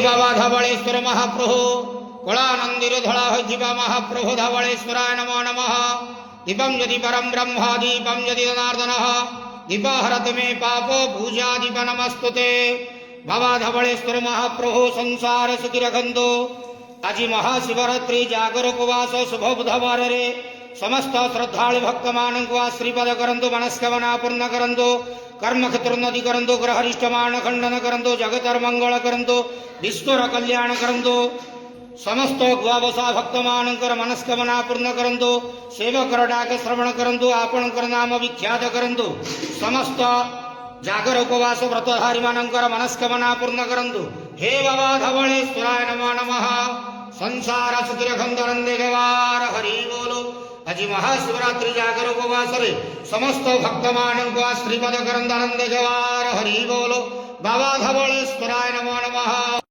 बाबा धवलेश्वर महाप्रभु कलानंदीर धड़ा होइथिबा महाप्रभु धवलेश्वराय नमो नमः। दीपम यदि परम ब्रह्म दीपम यदि जनार्दन दीपहरत मे पापो पूजा दीप नमस्तुते। बाबा धवलेश्वर महाप्रभु संसार सुखी रखंतु। आज महाशिवरात्रि जागर उपवास शुभ बुधवार रे समस्त श्रद्धालु भक्त मानक आशीर्वाद करंतु, मनस्कामना पूर्ण करंतु, कर्म क्षेत्रोन्नति करंतु, ग्रहरिष्टमान खंडन करंतु, जगतर मंगल करंतु, विश्वर कल्याण करंतु। समस्त द्वादशा भक्त मानकर मनस्कामना पूर्ण करंतु, सेवकर डाक श्रवण करंतु, आपणकर नाम विख्यात करंतु। समस्त जागर उपवास व्रतधारी मानकर मनस्कामना पूर्ण करंतु। हे बाबा धवलेश्वराय नमो नमः। संसार सुखी रखंतु नंदे गवार हरि बोलो। आज महाशिवरात्रि जागर उपवास रे समस्त भक्त मानक आशीर्वाद करंतु नंदे गवार हरि बोलो। बाबा धवलेश्वराय नमो नमः।